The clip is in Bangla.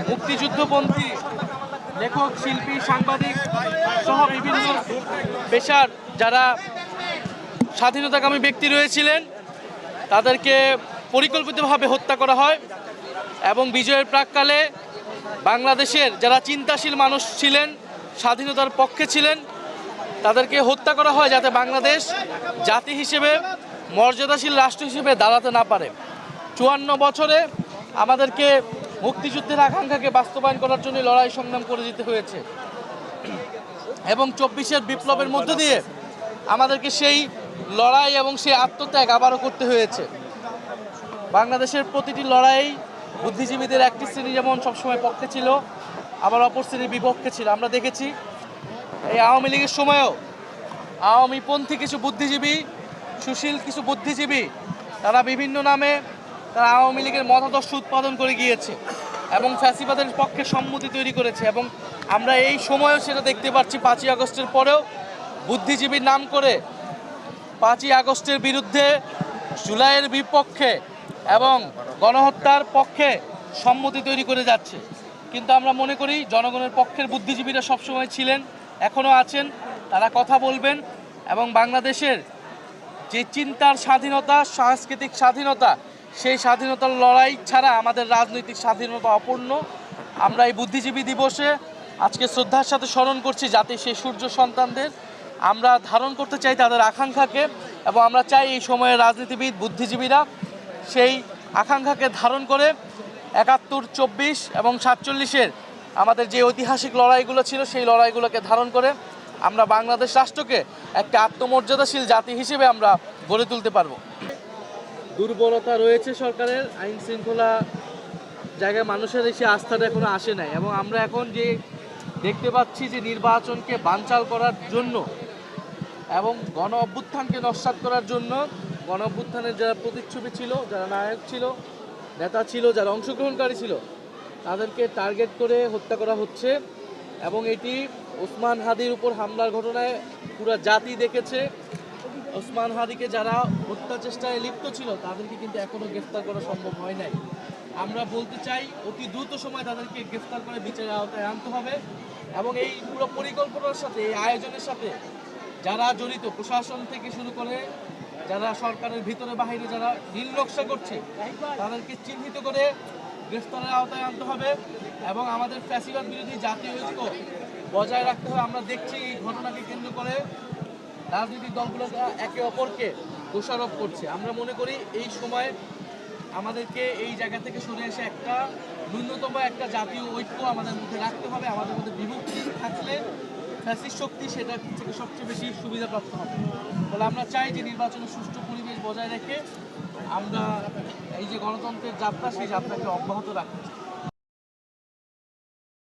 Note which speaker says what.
Speaker 1: মুক্তিযুদ্ধপন্থী লেখক, শিল্পী, সাংবাদিক সহ বিভিন্ন পেশার যারা স্বাধীনতাকামী ব্যক্তি রয়েছিলেন তাদেরকে পরিকল্পিতভাবে হত্যা করা হয় এবং বিজয়ের প্রাক্কালে বাংলাদেশের যারা চিন্তাশীল মানুষ ছিলেন, স্বাধীনতার পক্ষে ছিলেন, তাদেরকে হত্যা করা হয় যাতে বাংলাদেশ জাতি হিসেবে মর্যাদাশীল রাষ্ট্র হিসেবে দাঁড়াতে না পারে। ৫৪ বছরে আমাদেরকে মুক্তিযুদ্ধের আকাঙ্ক্ষাকে বাস্তবায়ন করার জন্য লড়াই সংগ্রাম করে যেতে হয়েছে এবং ২৪-এর বিপ্লবের মধ্য দিয়ে আমাদেরকে সেই লড়াই এবং সেই আত্মত্যাগ আবারও করতে হয়েছে। বাংলাদেশের প্রতিটি লড়াই বুদ্ধিজীবীদের একটি শ্রেণী যেমন সবসময় পক্ষে ছিল, আবার অপর শ্রেণীর বিপক্ষে ছিল। আমরা দেখেছি এই আওয়ামী লীগের সময়ও আওয়ামীপন্থী কিছু বুদ্ধিজীবী, সুশীল কিছু বুদ্ধিজীবী তারা বিভিন্ন নামে তারা আওয়ামী লীগের মতাদর্শ উৎপাদন করে গিয়েছে এবং ফ্যাসিবাদের পক্ষে সম্মতি তৈরি করেছে এবং আমরা এই সময়ও সেটা দেখতে পাচ্ছি। ৫ই আগস্টের পরেও বুদ্ধিজীবীর নাম করে ৫ই আগস্টের বিরুদ্ধে, জুলাইয়ের বিপক্ষে এবং গণহত্যার পক্ষে সম্মতি তৈরি করে যাচ্ছে। কিন্তু আমরা মনে করি জনগণের পক্ষের বুদ্ধিজীবীরা সবসময় ছিলেন, এখনও আছেন, তারা কথা বলবেন এবং বাংলাদেশের যে চিন্তার স্বাধীনতা, সাংস্কৃতিক স্বাধীনতা, সেই স্বাধীনতার লড়াই ছাড়া আমাদের রাজনৈতিক স্বাধীনতা অপূর্ণ। আমরা এই বুদ্ধিজীবী দিবসে আজকে শ্রদ্ধার সাথে স্মরণ করছি জাতির সেই সূর্য সন্তানদের। আমরা ধারণ করতে চাই তাদের আকাঙ্ক্ষাকে এবং আমরা চাই এই সময়ের রাজনীতিবিদ, বুদ্ধিজীবীরা সেই আকাঙ্ক্ষাকে ধারণ করে ৭১, ২৪ এবং ৪৭-এর আমাদের যে ঐতিহাসিক লড়াইগুলো ছিল সেই লড়াইগুলোকে ধারণ করে আমরা বাংলাদেশ রাষ্ট্রকে একটা আত্মমর্যাদাশীল জাতি হিসেবে আমরা গড়ে তুলতে পারবো। দুর্বলতা রয়েছে সরকারের, আইন শৃঙ্খলা জায়গায় মানুষের এসে আস্থাটা এখনো আসে নাই এবং আমরা এখন যে দেখতে পাচ্ছি যে নির্বাচনকে বানচাল করার জন্য এবং গণ অভ্যুত্থানকে নস্যাৎ করার জন্য গণ অভ্যুত্থানের যারা প্রতিচ্ছবি ছিল, যারা নায়ক ছিল, নেতা ছিল, যারা অংশগ্রহণকারী ছিল, তাদেরকে টার্গেট করে হত্যা করা হচ্ছে এবং এটি ওসমান হাদির উপর হামলার ঘটনায় পুরো জাতি দেখেছে। ওসমান হাদিকে যারা হত্যা চেষ্টায় লিপ্ত ছিল তাদেরকে কিন্তু এখনও গ্রেফতার করা সম্ভব হয় নাই। আমরা বলতে চাই অতি দ্রুত সময় তাদেরকে গ্রেফতার করে বিচারের আওতায় আনতে হবে এবং এই পুরো পরিকল্পনার সাথে, এই আয়োজনের সাথে যারা জড়িত, প্রশাসন থেকে শুরু করে যারা সরকারের ভিতরে বাহিরে যারা নীল নকশা করছে তাদেরকে চিহ্নিত করে গ্রেফতারের আওতায় আনতে হবে এবং আমাদের ফ্যাসিবাদ বিরোধী জাতীয় ঐক্য বজায় রাখতে হবে। আমরা দেখছি এই ঘটনাকে কেন্দ্র করে রাজনৈতিক দলগুলো একে অপরকে দোষারোপ করছে। আমরা মনে করি এই সময় আমাদেরকে এই জায়গা থেকে সরে এসে একটা ন্যূনতম একটা জাতীয় ঐক্য আমাদের মধ্যে রাখতে হবে। আমাদের মধ্যে বিভক্তি থাকলে ফ্যাসিস্ট শক্তি সেটা থেকে সবচেয়ে বেশি সুবিধাপ্রাপ্ত হবে। ফলে আমরা চাই যে নির্বাচনের সুষ্ঠু পরিবেশ বজায় রেখে আমরা এই যে গণতন্ত্রের যাত্রা, সেই যাত্রাকে অব্যাহত রাখতে চাই।